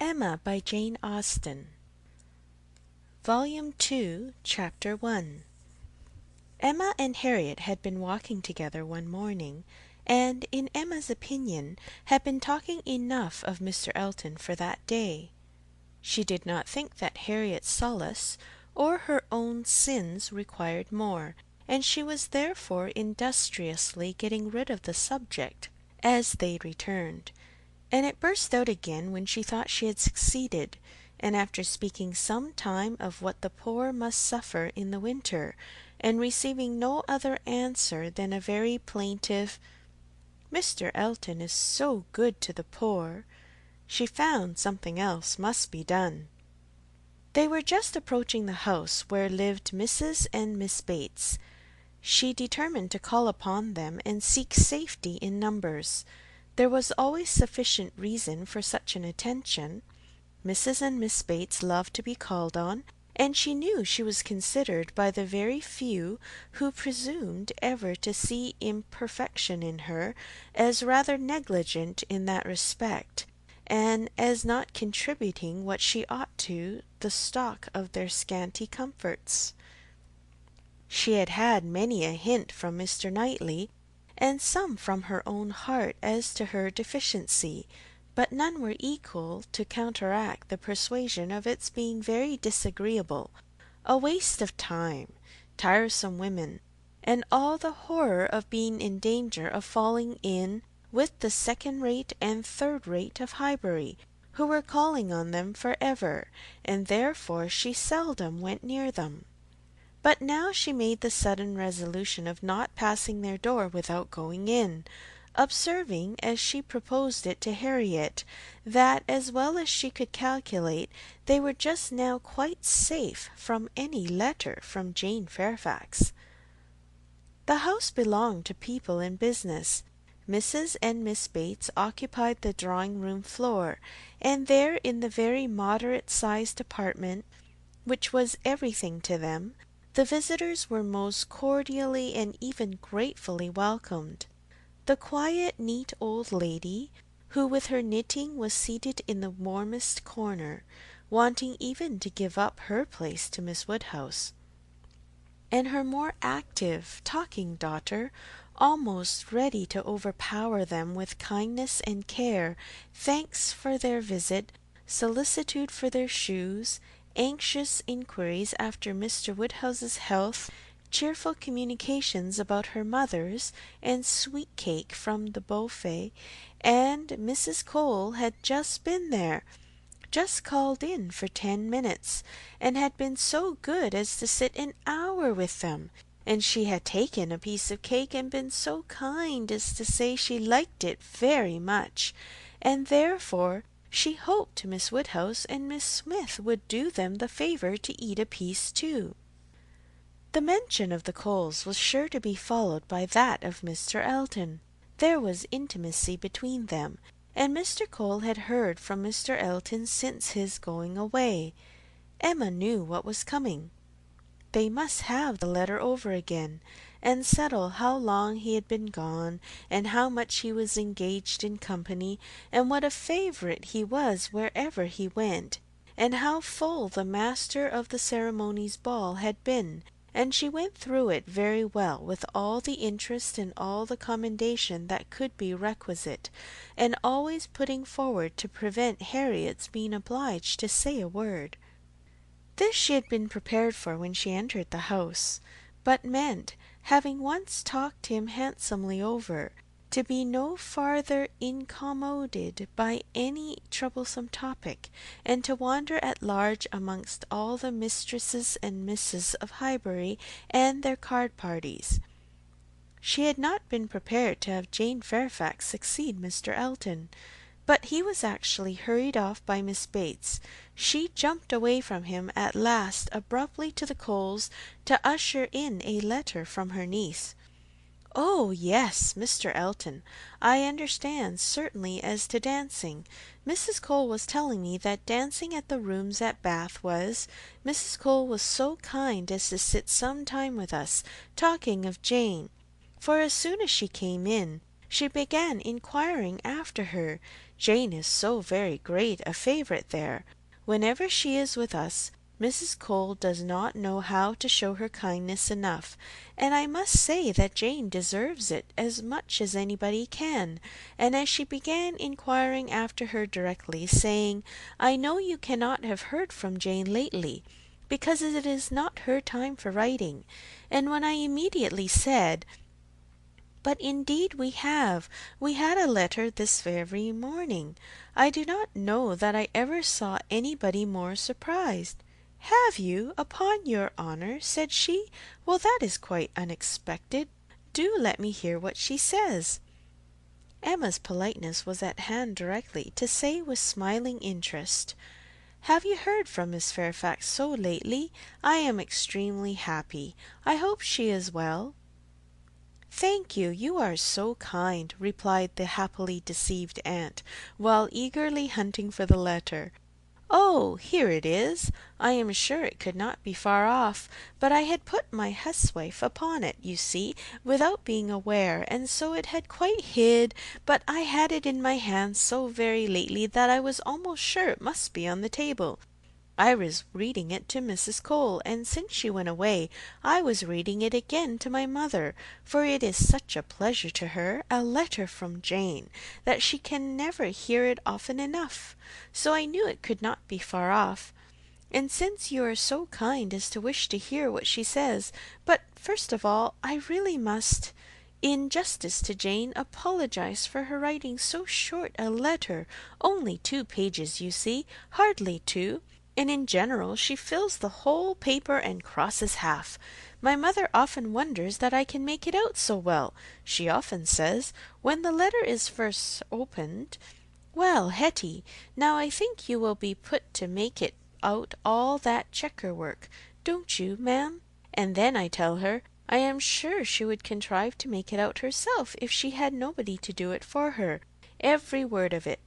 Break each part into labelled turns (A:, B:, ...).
A: Emma by Jane Austen. Volume 2, Chapter 1. Emma and Harriet had been walking together one morning, and, in Emma's opinion, had been talking enough of Mr. Elton for that day. She did not think that Harriet's solace or her own sins required more, and she was therefore industriously getting rid of the subject as they returned, and it burst out again when she thought she had succeeded, and after speaking some time of what the poor must suffer in the winter, and receiving no other answer than a very plaintive "Mr. Elton is so good to the poor," she found something else must be done. They were just approaching the house where lived Mrs. and Miss Bates. She determined to call upon them and seek safety in numbers. There was always sufficient reason for such an attention. Mrs. and Miss Bates loved to be called on, and she knew she was considered by the very few who presumed ever to see imperfection in her as rather negligent in that respect, and as not contributing what she ought to the stock of their scanty comforts. She had had many a hint from Mr. Knightley, and some from her own heart as to her deficiency, but none were equal to counteract the persuasion of its being very disagreeable, a waste of time, tiresome women, and all the horror of being in danger of falling in with the second-rate and third-rate of Highbury, who were calling on them for ever, and therefore she seldom went near them. But now she made the sudden resolution of not passing their door without going in, observing, as she proposed it to Harriet, that, as well as she could calculate, they were just now quite safe from any letter from Jane Fairfax. The house belonged to people in business. Mrs. and Miss Bates occupied the drawing-room floor, and there in the very moderate-sized apartment, which was everything to them, the visitors were most cordially and even gratefully welcomed. The quiet, neat old lady, who with her knitting was seated in the warmest corner, wanting even to give up her place to Miss Woodhouse, and her more active, talking daughter, almost ready to overpower them with kindness and care, thanks for their visit, solicitude for their shoes, anxious inquiries after Mr. Woodhouse's health, cheerful communications about her mother's, and sweet cake from the buffet, and Mrs. Cole had just been there, just called in for 10 minutes, and had been so good as to sit an hour with them, and she had taken a piece of cake and been so kind as to say she liked it very much, and therefore she hoped Miss Woodhouse and Miss Smith would do them the favour to eat a piece too. The mention of the Coles was sure to be followed by that of Mr. Elton. There was intimacy between them, and Mr. Cole had heard from Mr. Elton since his going away. Emma knew what was coming. They must have the letter over again, and settle how long he had been gone, and how much he was engaged in company, and what a favourite he was wherever he went, and how full the master of the ceremonies ball had been, and she went through it very well, with all the interest and all the commendation that could be requisite, and always putting forward to prevent Harriet's being obliged to say a word. This she had been prepared for when she entered the house, but meant, having once talked him handsomely over, to be no farther incommoded by any troublesome topic, and to wander at large amongst all the mistresses and misses of Highbury and their card parties. She had not been prepared to have Jane Fairfax succeed Mr. Elton, but he was actually hurried off by Miss Bates. She jumped away from him at last abruptly to the Coles to usher in a letter from her niece. "Oh, yes, Mr. Elton, I understand certainly as to dancing. Mrs. Cole was telling me that dancing at the rooms at Bath was. Mrs. Cole was so kind as to sit some time with us, talking of Jane, for as soon as she came in, she began inquiring after her. Jane is so very great a favourite there. Whenever she is with us, Mrs. Cole does not know how to show her kindness enough, and I must say that Jane deserves it as much as anybody can. And as she began inquiring after her directly, saying, I know you cannot have heard from Jane lately, because it is not her time for writing. And when I immediately said, but indeed we have. We had a letter this very morning. I do not know that I ever saw anybody more surprised. Have you, upon your honour? Said she. Well, that is quite unexpected. Do let me hear what she says. Emma's politeness was at hand directly to say with smiling interest, have you heard from Miss Fairfax so lately? I am extremely happy. I hope she is well. Thank you, you are so kind, replied the happily deceived aunt, while eagerly hunting for the letter. Oh, here it is. I am sure it could not be far off, but I had put my huswife upon it, you see, without being aware, and so it had quite hid, but I had it in my hand so very lately that I was almost sure it must be on the table. I was reading it to Mrs. Cole, and since she went away, I was reading it again to my mother, for it is such a pleasure to her, a letter from Jane, that she can never hear it often enough. So I knew it could not be far off. And since you are so kind as to wish to hear what she says, but first of all, I really must, in justice to Jane, apologize for her writing so short a letter, only 2 pages, you see, hardly 2. And in general she fills the whole paper and crosses half. My mother often wonders that I can make it out so well. She often says, when the letter is first opened, well, Hetty, now I think you will be put to make it out all that checker work, don't you, ma'am? And then I tell her, I am sure she would contrive to make it out herself if she had nobody to do it for her, every word of it.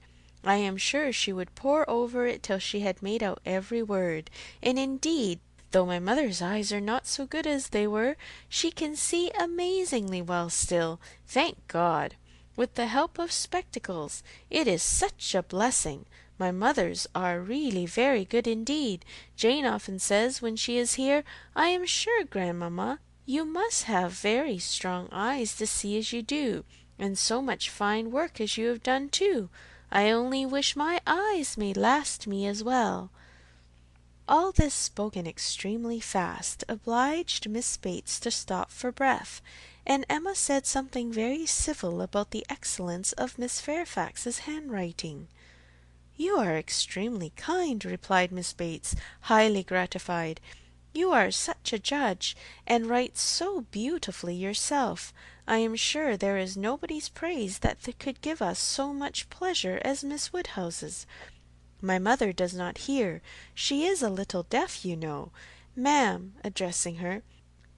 A: I am sure she would pore over it till she had made out every word, and indeed, though my mother's eyes are not so good as they were, she can see amazingly well still, thank God, with the help of spectacles. It is such a blessing. My mother's are really very good indeed. Jane often says when she is here, I am sure, grandmamma, you must have very strong eyes to see as you do, and so much fine work as you have done too. I only wish my eyes may last me as well. All this spoken extremely fast obliged Miss Bates to stop for breath, and Emma said something very civil about the excellence of Miss Fairfax's handwriting. You are extremely kind, replied Miss Bates, highly gratified. You are such a judge, and write so beautifully yourself. I am sure there is nobody's praise that could give us so much pleasure as Miss Woodhouse's. My mother does not hear. She is a little deaf, you know. Ma'am, addressing her,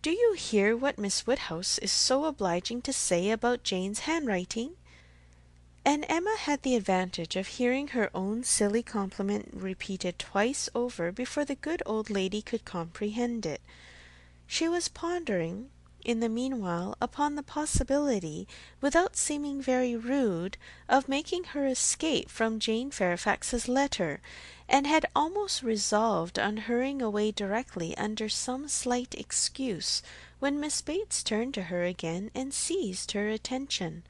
A: do you hear what Miss Woodhouse is so obliging to say about Jane's handwriting? And Emma had the advantage of hearing her own silly compliment repeated twice over before the good old lady could comprehend it. She was pondering, in the meanwhile, upon the possibility, without seeming very rude, of making her escape from Jane Fairfax's letter, and had almost resolved on hurrying away directly under some slight excuse, when Miss Bates turned to her again and seized her attention.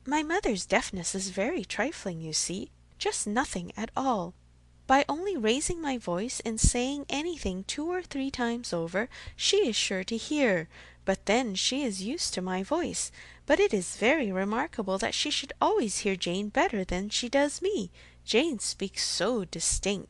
A: My mother's deafness is very trifling, you see, just nothing at all. By only raising my voice and saying anything 2 or 3 times over, she is sure to hear, but then she is used to my voice. But it is very remarkable that she should always hear Jane better than she does me. Jane speaks so distinct.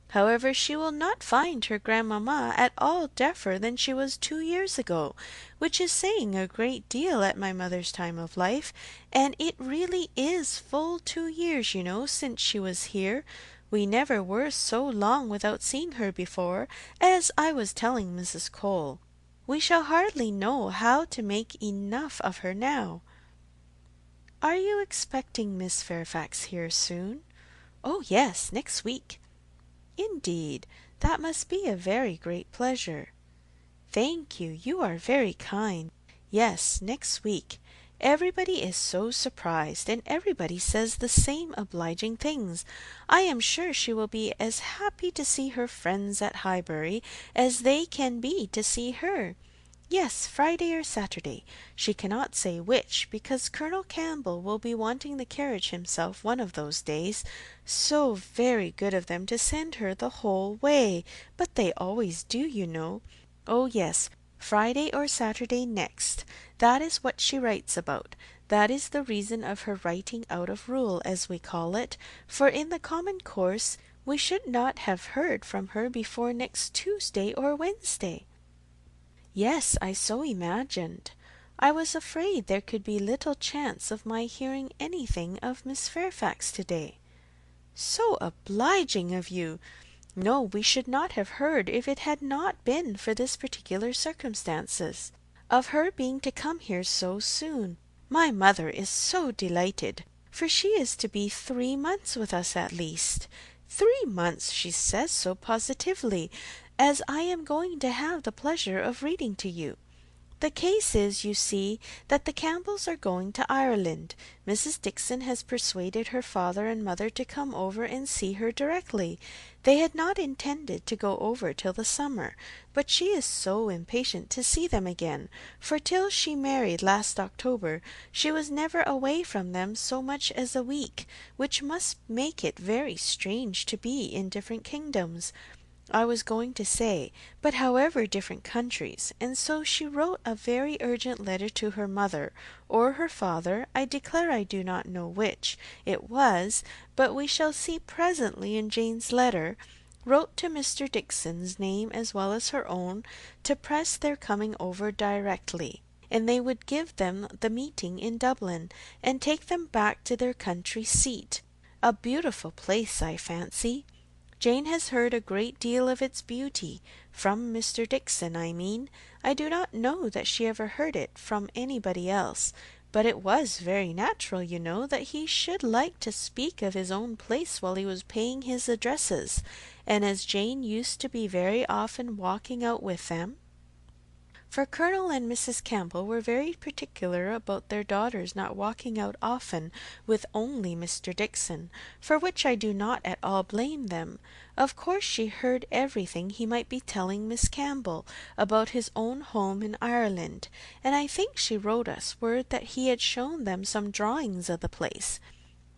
A: However, she will not find her grandmamma at all deafer than she was 2 years ago, which is saying a great deal at my mother's time of life, and it really is full 2 years, you know, since she was here. We never were so long without seeing her before, as I was telling Mrs. Cole. We shall hardly know how to make enough of her now. Are you expecting Miss Fairfax here soon? Oh, yes, next week. Indeed, that must be a very great pleasure. Thank you, you are very kind. Yes, next week. Everybody is so surprised, and everybody says the same obliging things. I am sure she will be as happy to see her friends at Highbury as they can be to see her. Yes, Friday or Saturday. She cannot say which, because Colonel Campbell will be wanting the carriage himself one of those days. So very good of them to send her the whole way, but they always do, you know. Oh yes, Friday or Saturday next. That is what she writes about. That is the reason of her writing out of rule, as we call it, for in the common course we should not have heard from her before next Tuesday or Wednesday. Yes, I so imagined. I was afraid there could be little chance of my hearing anything of Miss Fairfax to-day. So obliging of you! No, we should not have heard if it had not been for this particular circumstances, of her being to come here so soon. My mother is so delighted, for she is to be 3 months with us at least. 3 months, she says so positively, as I am going to have the pleasure of reading to you. The case is, you see, that the Campbells are going to Ireland. Mrs. Dixon has persuaded her father and mother to come over and see her directly. They had not intended to go over till the summer, but she is so impatient to see them again, for till she married last October she was never away from them so much as a week, which must make it very strange to be in different kingdoms. I was going to say, but however different countries, and so she wrote a very urgent letter to her mother, or her father, I declare I do not know which it was, but we shall see presently in Jane's letter, wrote to Mr. Dixon's name as well as her own, to press their coming over directly, and they would give them the meeting in Dublin, and take them back to their country seat. A beautiful place, I fancy. Jane has heard a great deal of its beauty, from Mr. Dixon, I mean. I do not know that she ever heard it from anybody else, but it was very natural, you know, that he should like to speak of his own place while he was paying his addresses, and as Jane used to be very often walking out with them, for Colonel and Mrs. Campbell were very particular about their daughters not walking out often with only Mr. Dixon, for which I do not at all blame them. Of course she heard everything he might be telling Miss Campbell about his own home in Ireland, and I think she wrote us word that he had shown them some drawings of the place,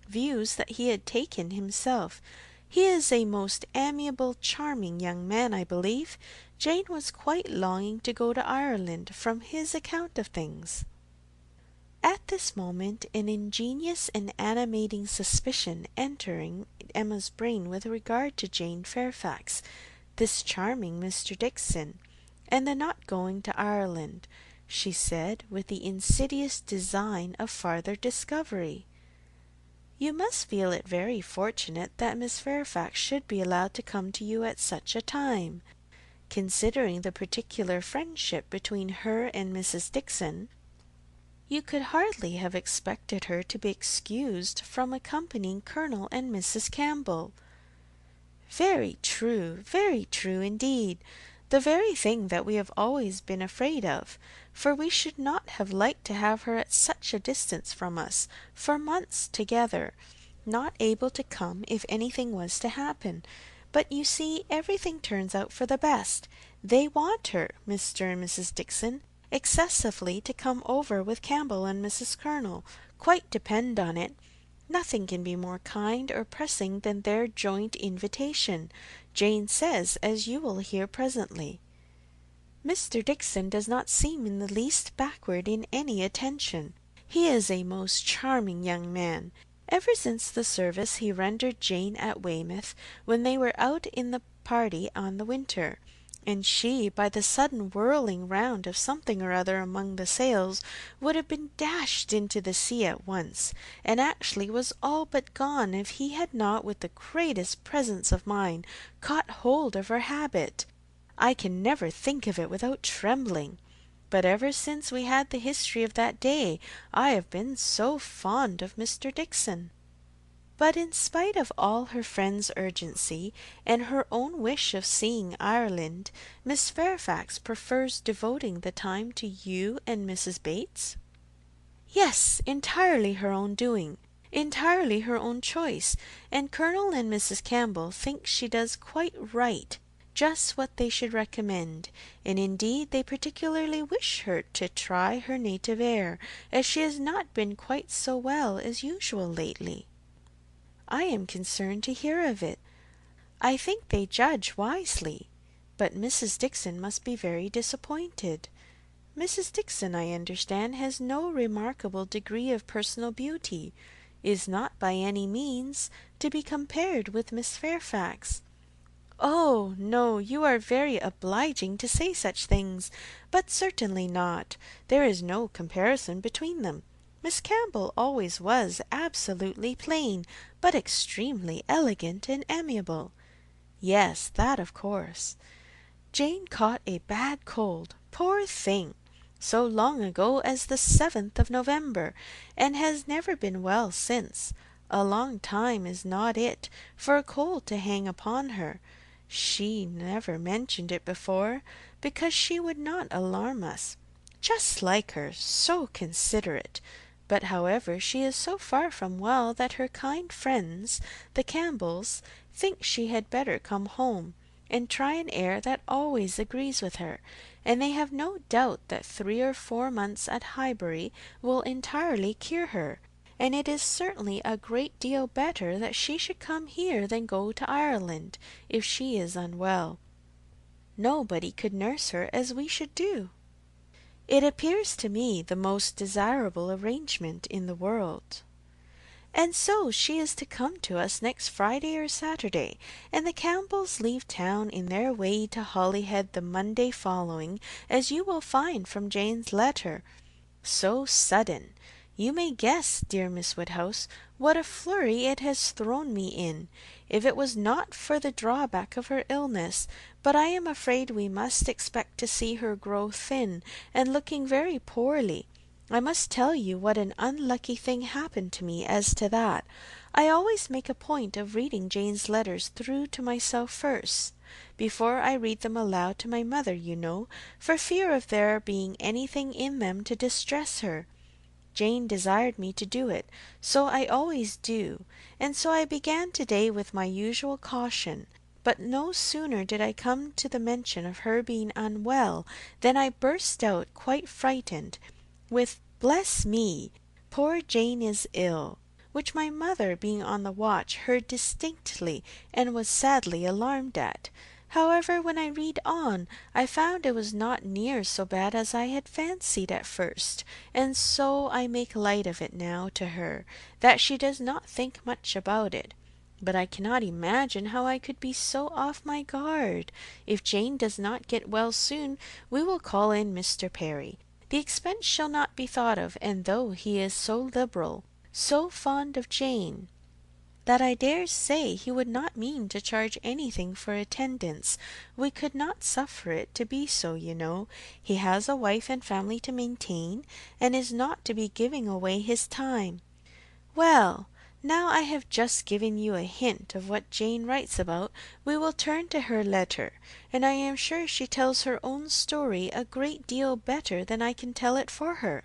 A: views that he had taken himself. He is a most amiable, charming young man, I believe. Jane was quite longing to go to Ireland from his account of things. At this moment an ingenious and animating suspicion entering Emma's brain with regard to Jane Fairfax, this charming Mr. Dixon, and the not going to Ireland, she said, with the insidious design of farther discovery. You must feel it very fortunate that Miss Fairfax should be allowed to come to you at such a time. Considering the particular friendship between her and Mrs. Dixon, you could hardly have expected her to be excused from accompanying Colonel and Mrs. Campbell. Very true indeed. The very thing that we have always been afraid of, for we should not have liked to have her at such a distance from us, for months together, not able to come if anything was to happen. But you see everything turns out for the best. They want her, Mr. and Mrs. Dixon, excessively to come over with Campbell and Mrs. Colonel. Quite depend on it. Nothing can be more kind or pressing than their joint invitation, Jane says, as you will hear presently. Mr. Dixon does not seem in the least backward in any attention. He is a most charming young man. Ever since the service he rendered Jane at Weymouth, when they were out in the party on the winter, and she, by the sudden whirling round of something or other among the sails, would have been dashed into the sea at once, and actually was all but gone if he had not, with the greatest presence of mind, caught hold of her habit. I can never think of it without trembling. But ever since we had the history of that day, I have been so fond of Mr. Dixon. But in spite of all her friend's urgency, and her own wish of seeing Ireland, Miss Fairfax prefers devoting the time to you and Mrs. Bates? Yes, entirely her own doing, entirely her own choice, and Colonel and Mrs. Campbell think she does quite right, just what they should recommend, and indeed they particularly wish her to try her native air, as she has not been quite so well as usual lately. I am concerned to hear of it. I think they judge wisely, but Mrs. Dixon must be very disappointed. Mrs. Dixon, I understand, has no remarkable degree of personal beauty, is not by any means to be compared with Miss Fairfax. Oh, no, you are very obliging to say such things, but certainly not. There is no comparison between them. Miss Campbell always was absolutely plain, but extremely elegant and amiable. Yes, that of course. Jane caught a bad cold, poor thing, so long ago as the 7th of November, and has never been well since. A long time is not it for a cold to hang upon her. She never mentioned it before, because she would not alarm us. Just like her, so considerate. But however, she is so far from well that her kind friends, the Campbells, think she had better come home and try an air that always agrees with her, and they have no doubt that 3 or 4 months at Highbury will entirely cure her, and it is certainly a great deal better that she should come here than go to Ireland, if she is unwell. Nobody could nurse her as we should do. It appears to me the most desirable arrangement in the world. And so she is to come to us next Friday or Saturday, and the Campbells leave town in their way to Holyhead the Monday following, as you will find from Jane's letter. So sudden! You may guess, dear Miss Woodhouse, what a flurry it has thrown me in, if it was not for the drawback of her illness, but I am afraid we must expect to see her grow thin, and looking very poorly. I must tell you what an unlucky thing happened to me as to that. I always make a point of reading Jane's letters through to myself first, before I read them aloud to my mother, you know, for fear of there being anything in them to distress her. Jane desired me to do it, so I always do, and so I began to-day with my usual caution. But no sooner did I come to the mention of her being unwell than I burst out, quite frightened, with "Bless me! Poor Jane is ill," which my mother, being on the watch, heard distinctly, and was sadly alarmed at. However, when I read on, I found it was not near so bad as I had fancied at first, and so I make light of it now to her, that she does not think much about it. But I cannot imagine how I could be so off my guard. If Jane does not get well soon, we will call in Mr. Perry. The expense shall not be thought of, and though he is so liberal, so fond of Jane, that I dare say he would not mean to charge anything for attendance, we could not suffer it to be so, you know. He has a wife and family to maintain, and is not to be giving away his time. Well, now I have just given you a hint of what Jane writes about, we will turn to her letter, and I am sure she tells her own story a great deal better than I can tell it for her.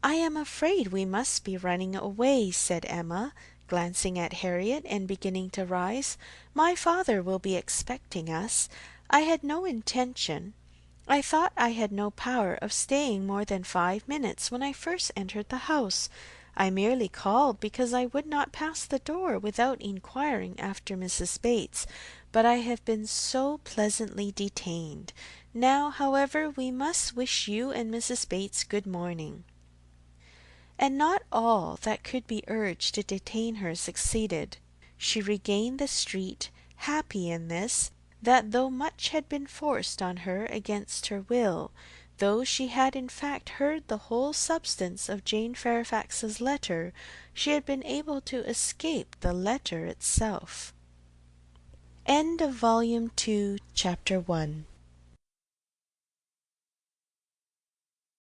A: I am afraid we must be running away, said Emma, glancing at Harriet and beginning to rise. My father will be expecting us. I had no intention. I thought I had no power of staying more than 5 minutes when I first entered the house. I merely called because I would not pass the door without inquiring after Mrs. Bates, but I have been so pleasantly detained. Now, however, we must wish you and Mrs. Bates good morning. And not all that could be urged to detain her succeeded. She regained the street, happy in this, that though much had been forced on her against her will, though she had in fact heard the whole substance of Jane Fairfax's letter, she had been able to escape the letter itself. End of Volume 2, Chapter 1.